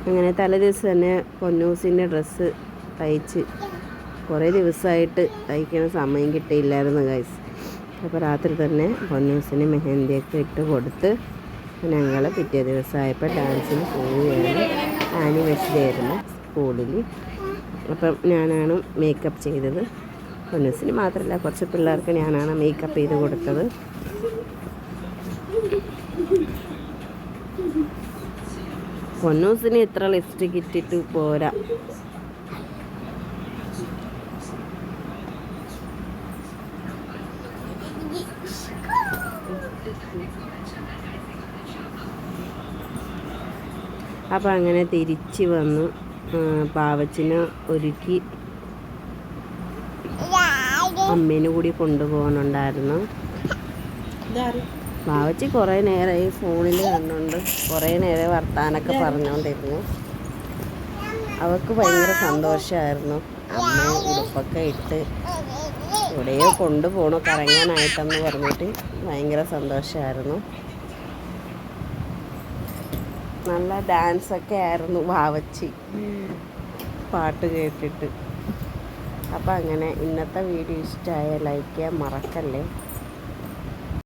അങ്ങനെ തലേ ദിവസം തന്നെ പൊന്നൂസിൻ്റെ ഡ്രസ്സ് തയ്ച്ച് കുറേ ദിവസമായിട്ട് തയ്ക്കുന്ന സമയം കിട്ടിയില്ലായിരുന്നു ഗൈസ്. അപ്പോൾ രാത്രി തന്നെ പൊന്നൂസിന് മെഹന്തിയൊക്കെ ഇട്ട് കൊടുത്ത് ഞങ്ങൾ പിറ്റേ ദിവസമായപ്പോൾ ഡാൻസിന് പോവുകയാണ്. ആനിവേഴ്സറി ആയിരുന്നു സ്കൂളിൽ. അപ്പം ഞാനാണ് മേക്കപ്പ് ചെയ്തത്. പൊന്നൂസിന് മാത്രമല്ല കുറച്ച് പിള്ളേർക്ക് ഞാനാണ് മേക്കപ്പ് ചെയ്ത് കൊടുത്തത്. പൊന്നൂസിന് ഇത്ര ലിപ്സ്റ്റിക് ഇട്ടിട്ട് പോരാ. അപ്പം അങ്ങനെ തിരിച്ച് വന്നു. പാവച്ചിനെ ഒരുക്കി അമ്മേനെ കൂടി കൊണ്ടുപോകാനുണ്ടായിരുന്നു. പാവച്ചി കുറേ നേരമായി ഫോണിൽ കണ്ടുകൊണ്ട് കുറേ നേരം വർത്താനൊക്കെ പറഞ്ഞുകൊണ്ടിരുന്നു. അവൾക്ക് ഭയങ്കര സന്തോഷമായിരുന്നു. അമ്മ ഉടുപ്പൊക്കെ ഇട്ട് എവിടെയോ കൊണ്ടുപോകണു കറങ്ങാനായിട്ടെന്ന് പറഞ്ഞിട്ട് ഭയങ്കര സന്തോഷമായിരുന്നു. നല്ല ഡാൻസൊക്കെ ആയിരുന്നു വാവച്ചി പാട്ട് കേട്ടിട്ട്. അപ്പോൾ അങ്ങനെ ഇന്നത്തെ വീഡിയോ ഇഷ്ടമായ ലൈക്ക് ചെയ്യാൻ മറക്കല്ലേ.